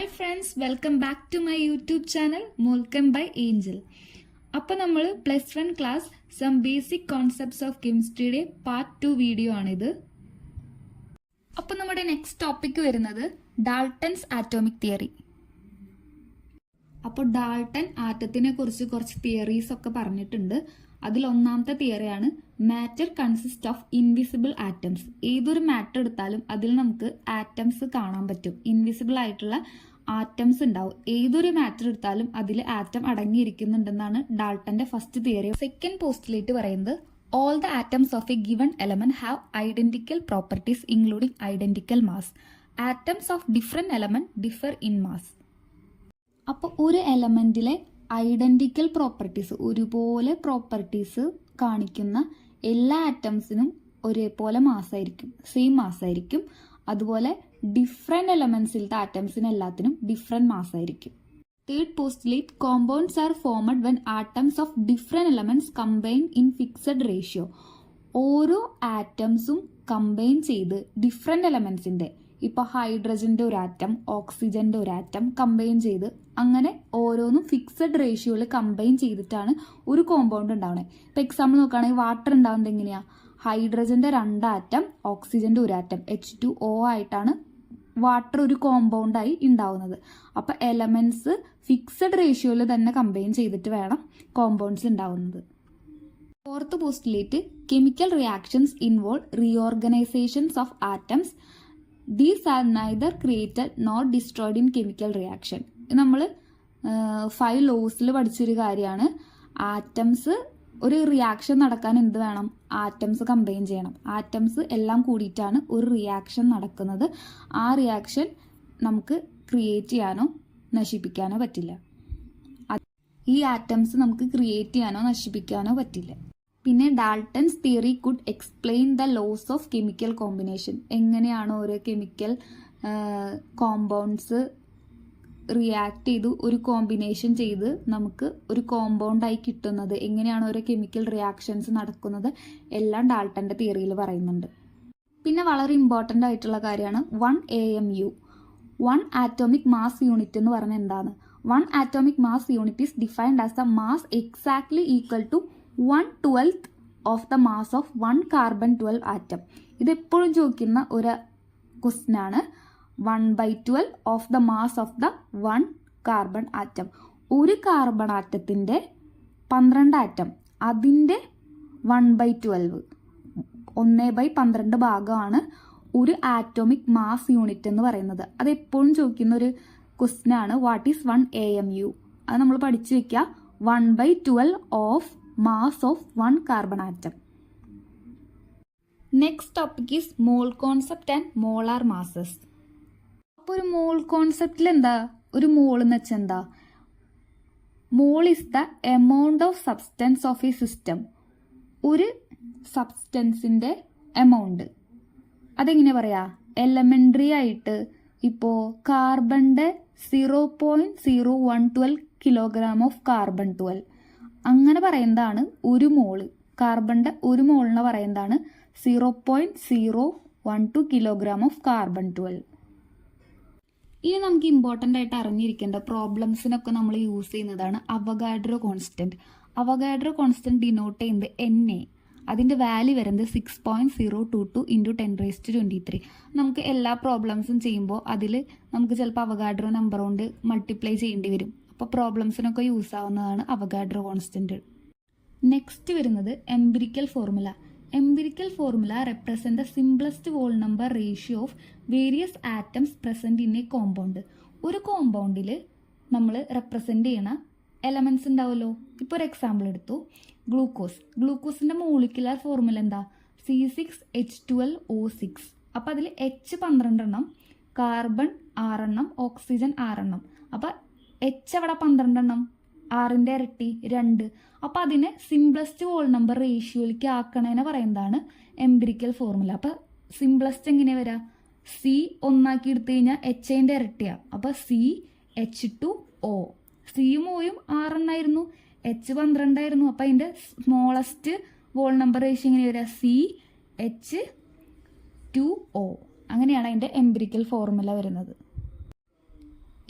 Hi friends, welcome back to my YouTube channel മോൾക്കം by Angel. അപ്പോൾ നമ്മൾ +1 class some basic concepts of കെമിസ്ട്രിയുടെ part 2 video ആണിത്. അപ്പോൾ നമ്മുടെ നെക്സ്റ്റ് ടോപ്പിക് വരുന്നത് ഡാൾട്ടൺസ് ആറ്റോമിക് തിയറി. അപ്പോൾ ഡാൾട്ടൺ ആറ്റത്തിനെ കുറിച്ച് കുറച്ച് തിയറീസ് ഒക്കെ പറഞ്ഞിട്ടുണ്ട്. അതിൽ ഒന്നാമത്തെ തിയറിയാണ് matter consist of invisible atoms. ഏതൊരു മാറ്റർ എടുത്താലും അതിൽ നമുക്ക് ആറ്റംസ് കാണാൻ പറ്റും. ഇൻവിസിബിൾ ആയിട്ടുള്ള ആറ്റംസ് ഉണ്ടാവും. ഏതൊരു മാറ്റർ എടുത്താലും അതിൽ ആറ്റം അടങ്ങിയിരിക്കുന്നുണ്ടെന്നാണ് ഡാൾട്ടന്റെ ഫസ്റ്റ് തിയറി. സെക്കൻഡ് പോസ്റ്റുലേറ്റ് പറയുന്നത് all the atoms of a given element have identical properties including identical mass. Atoms of different element differ in mass. അപ്പോൾ ഒരു എലമെന്റിലെ ഐഡന്റിക്കൽ പ്രോപ്പർട്ടീസ്, ഒരുപോലെ പ്രോപ്പർട്ടീസ് കാണിക്കുന്ന എല്ലാ ആറ്റംസിനും ഒരേപോലെ മാസ്സായിരിക്കും, സെയിം മാസ്സായിരിക്കും. അതുപോലെ ഡിഫറെന്റ് എലമെന്റ്സിലത്തെ ആറ്റംസിന് എല്ലാത്തിനും ഡിഫറെന്റ് മാസ്സായിരിക്കും. Third postulate compounds are formed when atoms of different elements combine in fixed ratio. ഓരോ ആറ്റംസും കമ്പൈൻ ചെയ്ത് ഡിഫറെന്റ് എലമെന്റ്സിന്റെ, ഇപ്പോൾ ഹൈഡ്രജന്റെ ഒരു ആറ്റം, ഓക്സിജന്റെ ഒരു ആറ്റം കമ്പൈൻ ചെയ്ത് അങ്ങനെ ഓരോന്നും ഫിക്സഡ് റേഷ്യോയിൽ കമ്പൈൻ ചെയ്തിട്ടാണ് ഒരു കോമ്പൗണ്ട് ഉണ്ടാവുന്നത്. ഇപ്പൊ എക്സാമ്പിൾ നോക്കുകയാണെങ്കിൽ വാട്ടർ ഉണ്ടാവുന്നത് എങ്ങനെയാ? ഹൈഡ്രജന്റെ 2 ആറ്റം, ഓക്സിജന്റെ ഒരു ആറ്റം, H2O ആയിട്ടാണ് വാട്ടർ ഒരു കോമ്പൗണ്ടായി ഉണ്ടാവുന്നത്. അപ്പൊ എലമെന്റ്സ് ഫിക്സഡ് റേഷ്യോയിൽ തന്നെ കമ്പൈൻ ചെയ്തിട്ട് വേണം കോമ്പൗണ്ട്സ് ഉണ്ടാവുന്നത്. Fourth postulate chemical reactions involve reorganisations of atoms. These are neither created nor destroyed in chemical reaction. നമ്മൾ 5 ലോസിൽ പഠിച്ചൊരു കാര്യമാണ്. ആറ്റംസ് ഒരു റിയാക്ഷൻ നടക്കാൻ എന്ത് വേണം? ആറ്റംസ് കമ്പൈൻ ചെയ്യണം. ആറ്റംസ് എല്ലാം കൂടിയിട്ടാണ് ഒരു റിയാക്ഷൻ നടക്കുന്നത്. ആ റിയാക്ഷൻ നമുക്ക് ക്രിയേറ്റ് ചെയ്യാനോ നശിപ്പിക്കാനോ പറ്റില്ല. ഈ ആറ്റംസ് നമുക്ക് ക്രിയേറ്റ് ചെയ്യാനോ നശിപ്പിക്കാനോ പറ്റില്ല. പിന്നെ Dalton's theory could explain the laws of chemical combination. എങ്ങനെയാണ് ഓരോ കെമിക്കൽ കോമ്പൗണ്ട്സ് റിയാക്ട് ചെയ്ത് ഒരു കോമ്പിനേഷൻ ചെയ്ത് നമുക്ക് ഒരു കോമ്പൗണ്ടായി കിട്ടുന്നത്, എങ്ങനെയാണ് ഓരോ കെമിക്കൽ റിയാക്ഷൻസ് നടക്കുന്നത്, എല്ലാം ഡാൾട്ടന്റെ തിയറിയിൽ പറയുന്നുണ്ട്. പിന്നെ വളരെ ഇമ്പോർട്ടൻ്റ് ആയിട്ടുള്ള കാര്യമാണ് 1 AMU, 1 ആറ്റോമിക് മാസ് യൂണിറ്റ് എന്ന് പറഞ്ഞാൽ എന്താണ്? 1 atomic mass unit is defined as the mass exactly equal to 1/12 of the mass of 1 carbon 12 atom. ഇത് എപ്പോഴും ചോദിക്കുന്ന ഒരു ക്വസ്റ്റ്യൻ ആണ്. 1/12 of the mass of the 1 carbon ആറ്റം. ഒരു കാർബൺ ആറ്റത്തിന്റെ 12 ആറ്റം, അതിന്റെ 1/12, 1/12 ഭാഗമാണ് ഒരു ആറ്റോമിക് മാസ് യൂണിറ്റ് എന്ന് പറയുന്നത്. അത് എപ്പോഴും ചോദിക്കുന്ന ഒരു ക്വസ്റ്റ്യൻ ആണ്. What is 1 AMU? അത് നമ്മൾ പഠിച്ചു വെക്കുക. 1/12 of mass of 1 carbon atom. Next topic is mall concept and molar masses. അപ്പോൾ ഒരു മോൾ കോൺസെപ്റ്റിൽ എന്താ? ഒരു മോൾ എന്ന് വെച്ചാൽ എന്താ? Mole is the amount of substance of a system. ഒരു സബ്സ്റ്റൻസിന്റെ എമൗണ്ട്. അതെങ്ങനെ പറയാ? എലമെന്ററി ആയിട്ട് ഇപ്പോൾ കാർബണിന്റെ 0.0112 കിലോഗ്രാം ഓഫ് കാർബൺ 12 അങ്ങനെ പറയുന്നതാണ് ഒരു മോള്. കാർബണിന്റെ ഒരു മോളിനെ പറയുന്നതാണ് 0.012 കിലോഗ്രാം ഓഫ് കാർബൺ 12. ഇനി നമുക്ക് ഇമ്പോർട്ടൻ്റ് ആയിട്ട് അറിഞ്ഞിരിക്കേണ്ട പ്രോബ്ലംസിനൊക്കെ നമ്മൾ യൂസ് ചെയ്യുന്നതാണ് Avogadro constant. Avogadro constant denote ചെയ്യുന്നത് NA. അതിൻ്റെ വാല്യൂ വരുന്നത് 6.022 × 10⁻23. നമുക്ക് എല്ലാ പ്രോബ്ലംസും ചെയ്യുമ്പോൾ അതിൽ നമുക്ക് ചിലപ്പോൾ അവഗാഡ്രോ നമ്പർ കൊണ്ട് മൾട്ടിപ്ലൈ ചെയ്യേണ്ടി വരും. അപ്പോൾ പ്രോബ്ലംസിനൊക്കെ യൂസ് ആവുന്നതാണ് അവഗാഡ്രോ കോൺസ്റ്റന്റ്. നെക്സ്റ്റ് വരുന്നത് empirical formula. Empirical formula represent the simplest whole number ratio of various atoms present in a compound. ഒരു കോമ്പൗണ്ടിൽ നമ്മൾ റെപ്രസെന്റ് ചെയ്യണ എലമെന്റ്സ് ഉണ്ടാവുമല്ലോ. ഇപ്പോൾ ഒരു എക്സാമ്പിൾ എടുത്തു, ഗ്ലൂക്കോസ്. ഗ്ലൂക്കോസിന്റെ മോളിക്കുലർ ഫോർമുല എന്താ? C6H12O6. അപ്പം അതിൽ H 12 എണ്ണം, കാർബൺ 6 എണ്ണം, ഓക്സിജൻ 6 എണ്ണം. അപ്പം H അവിടെ 12 എണ്ണം, 6ന്റെ ഇരട്ടി 2. അപ്പം അതിനെ സിംപ്ലസ്റ്റ് ഹോൾ നമ്പർ റേഷ്യോയിലേക്ക് ആക്കണേനെ പറയുന്നതാണ് എംപിരിക്കൽ ഫോർമുല. അപ്പം സിംപ്ലസ്റ്റ് എങ്ങനെയാ വരാ? C 1 എടുത്തു കഴിഞ്ഞാൽ Hന്റെ ഇരട്ടിയാ. അപ്പം CH2O. Cയും Oയും 6 എണ്ണായിരുന്നു, H 12 ആയിരുന്നു. അപ്പം അതിന്റെ സ്മോളസ്റ്റ് ഹോൾ നമ്പർ റേഷ്യോ എങ്ങനെ വരാ? CH2O. അങ്ങനെയാണ് അതിന്റെ എംപിരിക്കൽ ഫോർമുല വരുന്നത്.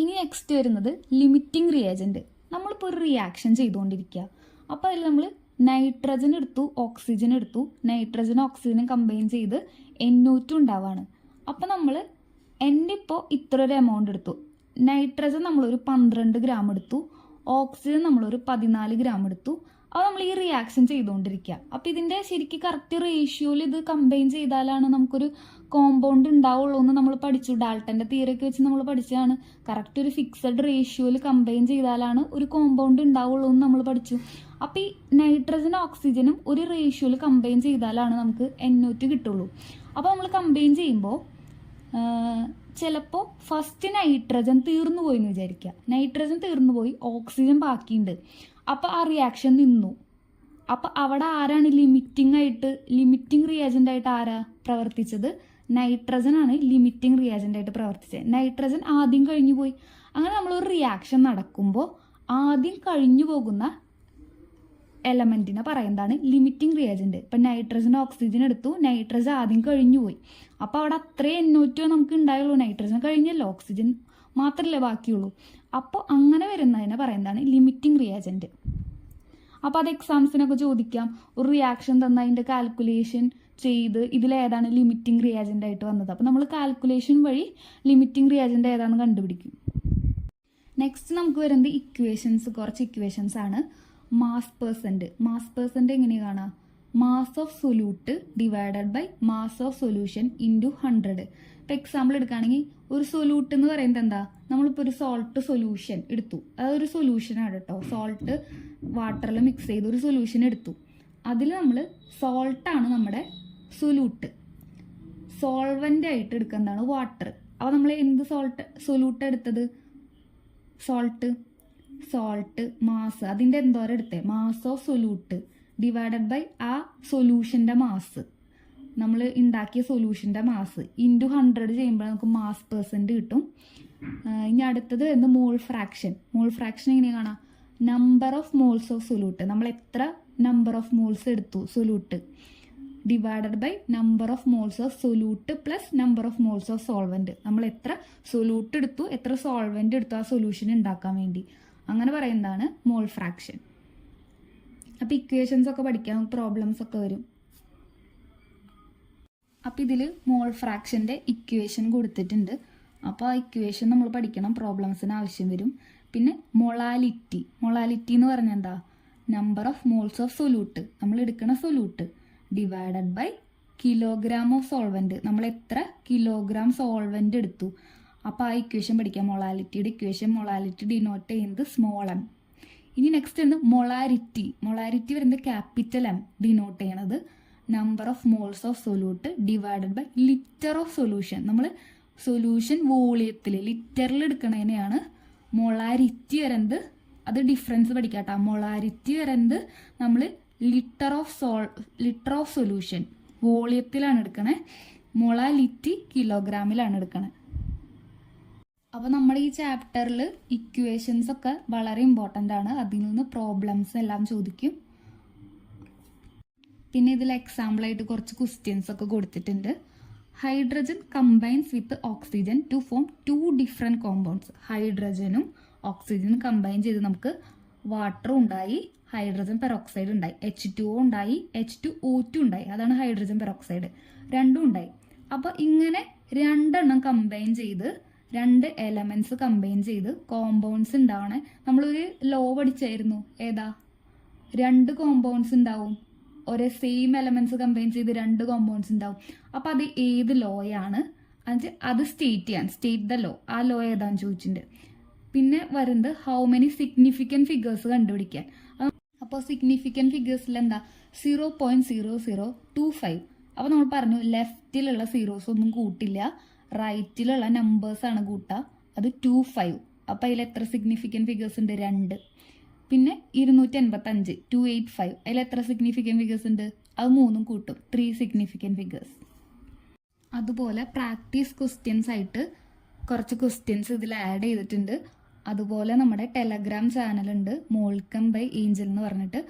ഇനി നെക്സ്റ്റ് വരുന്നത് ലിമിറ്റിംഗ് റിയേജൻറ്റ്. നമ്മളിപ്പോൾ ഒരു റിയാക്ഷൻ ചെയ്തുകൊണ്ടിരിക്കുക. അപ്പോൾ അതിൽ നമ്മൾ നൈട്രജൻ എടുത്തു, ഓക്സിജൻ എടുത്തു, നൈട്രജനും ഓക്സിജനും കമ്പൈൻ ചെയ്ത് NO2 ഉണ്ടാവുകയാണ്. അപ്പോൾ നമ്മൾ എൻ്റെ ഇപ്പോൾ ഇത്ര ഒരു എമൗണ്ട് എടുത്തു. നൈട്രജൻ നമ്മളൊരു 12 ഗ്രാം എടുത്തു, ഓക്സിജൻ നമ്മളൊരു 14 ഗ്രാം എടുത്തു. അപ്പോൾ നമ്മൾ ഈ റിയാക്ഷൻ ചെയ്തുകൊണ്ടിരിക്കുക. അപ്പോൾ ഇതിൻ്റെ ശരിക്കും കറക്റ്റ് റേഷ്യോയിൽ ഇത് കമ്പൈൻ ചെയ്താലാണ് നമുക്കൊരു കോമ്പൗണ്ട് ഉണ്ടാവുള്ളൂ എന്ന് നമ്മൾ പഠിച്ചു. ഡാൽട്ടൻ്റെ തിയറിയൊക്കെ വെച്ച് നമ്മൾ പഠിച്ചതാണ്. കറക്റ്റ് ഒരു ഫിക്സഡ് റേഷ്യോയിൽ കമ്പൈൻ ചെയ്താലാണ് ഒരു കോമ്പൗണ്ട് ഉണ്ടാവുള്ളൂ എന്ന് നമ്മൾ പഠിച്ചു. അപ്പോൾ ഈ നൈട്രജനും ഓക്സിജനും ഒരു റേഷ്യോയിൽ കമ്പൈൻ ചെയ്താലാണ് നമുക്ക് NO2 കിട്ടുള്ളൂ. അപ്പോൾ നമ്മൾ കമ്പൈൻ ചെയ്യുമ്പോൾ ചിലപ്പോൾ ഫസ്റ്റ് നൈട്രജൻ തീർന്നു പോയി എന്ന് വിചാരിക്കുക. നൈട്രജൻ തീർന്നു പോയി, ഓക്സിജൻ ബാക്കിയുണ്ട്. അപ്പോൾ ആ റിയാക്ഷൻ നിന്നു. അപ്പോൾ അവിടെ ആരാണ് ലിമിറ്റിംഗ് റിയാജൻ്റ് ആയിട്ട് ആരാ പ്രവർത്തിച്ചത്? നൈട്രജൻ ആണ് ലിമിറ്റിംഗ് റിയാജൻ്റ് ആയിട്ട് പ്രവർത്തിച്ചത്. നൈട്രജൻ ആദ്യം കഴിഞ്ഞു പോയി. അങ്ങനെ നമ്മളൊരു റിയാക്ഷൻ നടക്കുമ്പോൾ ആദ്യം കഴിഞ്ഞു പോകുന്ന എലമെൻറ്റിനെ പറയുന്നതാണ് ലിമിറ്റിംഗ് റിയാജൻ്റ്. ഇപ്പം നൈട്രജൻ ഓക്സിജൻ എടുത്തു, നൈട്രജൻ ആദ്യം കഴിഞ്ഞു പോയി. അപ്പോൾ അവിടെ അത്രയും NO2 നമുക്ക് ഉണ്ടായുള്ളൂ. നൈട്രജൻ കഴിഞ്ഞല്ലോ, ഓക്സിജൻ മാത്രമല്ലേ ബാക്കിയുള്ളൂ. അപ്പോൾ അങ്ങനെ വരുന്നതിനെ പറയുന്നതാണ് ലിമിറ്റിംഗ് റിയാജൻ്റ്. അപ്പോൾ അത് എക്സാംസിനൊക്കെ ചോദിക്കാം. ഒരു റിയാക്ഷൻ തന്ന അതിൻ്റെ കാൽക്കുലേഷൻ ചെയ്ത് ഇതിലേതാണ് ലിമിറ്റിംഗ് റിയാജൻ്റ് ആയിട്ട് വന്നത്. അപ്പോൾ നമ്മൾ കാൽക്കുലേഷൻ വഴി ലിമിറ്റിംഗ് റിയാജൻ്റ് ഏതാണെന്ന് കണ്ടുപിടിക്കും. നെക്സ്റ്റ് നമുക്ക് വരുന്നത് കുറച്ച് ഇക്വേഷൻസ് ആണ്. മാസ് പെർസെൻറ്റ് എങ്ങനെ കാണാം? Mass of solute divided by mass of solution into 100. ഇപ്പോൾ എക്സാമ്പിൾ എടുക്കുകയാണെങ്കിൽ ഒരു സൊല്യൂട്ട് എന്ന് പറയുന്നത് എന്താ? നമ്മളിപ്പോൾ ഒരു സോൾട്ട് സൊല്യൂഷൻ എടുത്തു. അതൊരു സൊല്യൂഷനാണ് കേട്ടോ. സോൾട്ട് വാട്ടറിൽ മിക്സ് ചെയ്ത് ഒരു സൊല്യൂഷൻ എടുത്തു. അതിൽ നമ്മൾ സോൾട്ടാണ് നമ്മുടെ സൊല്യൂട്ട്. സോൾവൻ്റ് ആയിട്ട് എടുക്കുന്നതാണ് വാട്ടർ. അപ്പോൾ നമ്മൾ എന്ത് സൊല്യൂട്ട് എടുത്തത്? സോൾട്ട് മാസ്, അതിൻ്റെ എന്തോരം എടുത്തേ? Mass of solute divided by ആ സൊല്യൂഷൻ്റെ മാസ്, നമ്മൾ ഉണ്ടാക്കിയ സൊല്യൂഷൻ്റെ മാസ് ഇൻറ്റു 100 ചെയ്യുമ്പോൾ നമുക്ക് മാസ് പെർസെൻറ്റ് കിട്ടും. ഇനി അടുത്തത് മോൾ ഫ്രാക്ഷൻ എങ്ങനെ കാണാം? Number of moles of solute, നമ്മൾ എത്ര നമ്പർ ഓഫ് മോൾസ് എടുത്തു solute divided by number of moles of solute plus number of moles of solvent. നമ്മൾ എത്ര സൊല്യൂട്ട് എടുത്തു, എത്ര സോൾവെൻറ്റ് എടുത്തു ആ സൊല്യൂഷൻ ഉണ്ടാക്കാൻ വേണ്ടി, അങ്ങനെ പറയുന്നതാണ് മോൾ ഫ്രാക്ഷൻ. അപ്പോൾ ഇക്വേഷൻസ് ഒക്കെ പഠിക്കാം, പ്രോബ്ലംസ് ഒക്കെ വരും. അപ്പോൾ ഇതിൽ മോൾ ഫ്രാക്ഷൻ്റെ ഇക്വേഷൻ കൊടുത്തിട്ടുണ്ട്. അപ്പോൾ ആ ഇക്വേഷൻ നമ്മൾ പഠിക്കണം, പ്രോബ്ലംസിന് ആവശ്യം വരും. പിന്നെ മൊളാലിറ്റി എന്ന് പറഞ്ഞാൽ എന്താ? Number of moles of solute, നമ്മൾ എടുക്കുന്ന solute divided by kilogram of solvent, നമ്മൾ എത്ര കിലോഗ്രാം സോൾവെൻറ്റ് എടുത്തു. അപ്പോൾ ആ ഇക്വേഷൻ പഠിക്കാം. മൊളാലിറ്റിയുടെ ഇക്വേഷൻ, മൊളാലിറ്റി ഡിനോട്ട് ചെയ്യുന്നത് സ്മോൾ m. ഇനി നെക്സ്റ്റ് ഉണ്ട് മൊളാരിറ്റി വരുന്നത് ക്യാപിറ്റൽ M ഡിനോട്ട് ചെയ്യണത് number of moles of solute divided by litre of solution. നമ്മൾ സൊല്യൂഷൻ വോളിയത്തിൽ ലിറ്ററിൽ എടുക്കണതിനെയാണ് മൊളാരിറ്റി വരുന്നത്. അത് ഡിഫറൻസ് പഠിക്കാട്ടോ. മൊളാരിറ്റി വരുന്നത് നമ്മൾ ലിറ്റർ ഓഫ് സൊല്യൂഷൻ വോളിയത്തിലാണ് എടുക്കണേ. മൊളാലിറ്റി കിലോഗ്രാമിലാണ് എടുക്കണേ. അപ്പോൾ നമ്മുടെ ഈ ചാപ്റ്ററിൽ ഇക്വേഷൻസ് ഒക്കെ വളരെ ഇമ്പോർട്ടൻ്റ് ആണ്. അതിൽ നിന്ന് പ്രോബ്ലംസ് എല്ലാം ചോദിക്കും. പിന്നെ ഇതിൽ എക്സാമ്പിളായിട്ട് കുറച്ച് ക്വസ്റ്റ്യൻസ് ഒക്കെ കൊടുത്തിട്ടുണ്ട്. Hydrogen combines with oxygen to form 2 different compounds. ഹൈഡ്രജനും ഓക്സിജനും കമ്പൈൻ ചെയ്ത് നമുക്ക് വാട്ടർ ഉണ്ടായി, ഹൈഡ്രജൻ പെറോക്സൈഡ് ഉണ്ടായി, H2O ഉണ്ടായി, H2O2 ഉണ്ടായി. അതാണ് ഹൈഡ്രജൻ പെറോക്സൈഡ്, രണ്ടും ഉണ്ടായി. അപ്പോൾ ഇങ്ങനെ രണ്ടെണ്ണം കമ്പൈൻ ചെയ്ത്, 2 എലമെന്റ്സ് കമ്പൈൻ ചെയ്ത് കോമ്പൗണ്ട്സ് ഉണ്ടാവണേ. നമ്മളൊരു ലോ പഠിച്ചായിരുന്നു, ഏതാ? 2 കോമ്പൗണ്ട്സ് ഉണ്ടാവും, ഒരേ സെയിം എലമെന്റ്സ് കമ്പൈൻ ചെയ്ത് 2 കോമ്പൗണ്ട്സ് ഉണ്ടാവും. അപ്പോൾ അത് ഏത് ലോയാണ്? അത് സ്റ്റേറ്റ് ദ ലോ. ആ ലോ ഏതാന്ന് ചോദിച്ചിട്ടുണ്ട്. പിന്നെ വരുന്നത് ഹൗ മെനി സിഗ്നിഫിക്കൻറ്റ് ഫിഗേഴ്സ് കണ്ടുപിടിക്കാൻ. അപ്പോൾ സിഗ്നിഫിക്കൻറ്റ് ഫിഗേഴ്സിൽ എന്താ? 0.0025. അപ്പോൾ നമ്മൾ പറഞ്ഞു ലെഫ്റ്റിലുള്ള സീറോസ് ഒന്നും കൂട്ടില്ല, റൈറ്റിലുള്ള നമ്പേഴ്സാണ് കൂട്ടുക. അത് 25. അപ്പോൾ അതിൽ എത്ര സിഗ്നിഫിക്കൻറ്റ് ഫിഗേഴ്സ് ഉണ്ട്? 2. പിന്നെ 285, 285. അതിൽ എത്ര സിഗ്നിഫിക്കൻറ്റ് ഫിഗേഴ്സ് ഉണ്ട്? അത് 3 കൂട്ടും, 3 സിഗ്നിഫിക്കൻറ്റ് ഫിഗേഴ്സ്. അതുപോലെ പ്രാക്ടീസ് ക്വസ്റ്റ്യൻസ് ആയിട്ട് കുറച്ച് ക്വസ്റ്റ്യൻസ് ഇതിൽ ആഡ് ചെയ്തിട്ടുണ്ട്. അതുപോലെ നമ്മുടെ ടെലഗ്രാം ചാനലുണ്ട്, മോൾക്കം ബൈ ഏഞ്ചൽ എന്ന് പറഞ്ഞിട്ട്.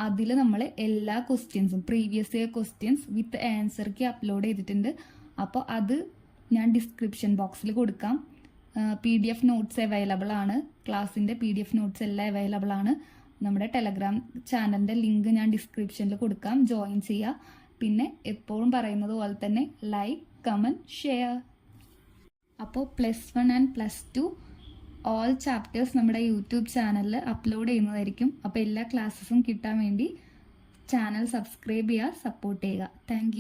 അതിൽ നമ്മൾ എല്ലാ ക്വസ്റ്റ്യൻസും പ്രീവിയസ് ഇയർ ക്വസ്റ്റ്യൻസ് വിത്ത് ആൻസർക്ക് അപ്ലോഡ് ചെയ്തിട്ടുണ്ട്. അപ്പോൾ അത് ഞാൻ ഡിസ്ക്രിപ്ഷൻ ബോക്സിൽ കൊടുക്കാം. PDF നോട്ട്സ് അവൈലബിൾ ആണ്. ക്ലാസ്സിൻ്റെ PDF നോട്ട്സ് എല്ലാം അവൈലബിൾ ആണ്. നമ്മുടെ ടെലഗ്രാം ചാനലിൻ്റെ ലിങ്ക് ഞാൻ ഡിസ്ക്രിപ്ഷനിൽ കൊടുക്കാം, ജോയിൻ ചെയ്യുക. പിന്നെ എപ്പോഴും പറയുന്നത് പോലെ തന്നെ ലൈക്ക്, കമൻറ്റ്, ഷെയർ. അപ്പോൾ +1 ആൻഡ് +2 ഓൾ ചാപ്റ്റേഴ്സ് നമ്മുടെ യൂട്യൂബ് ചാനലിൽ അപ്ലോഡ് ചെയ്യുന്നതായിരിക്കും. അപ്പോൾ എല്ലാ ക്ലാസ്സസും കിട്ടാൻ വേണ്ടി ചാനൽ സബ്സ്ക്രൈബ് ചെയ്യുക, സപ്പോർട്ട് ചെയ്യുക. താങ്ക്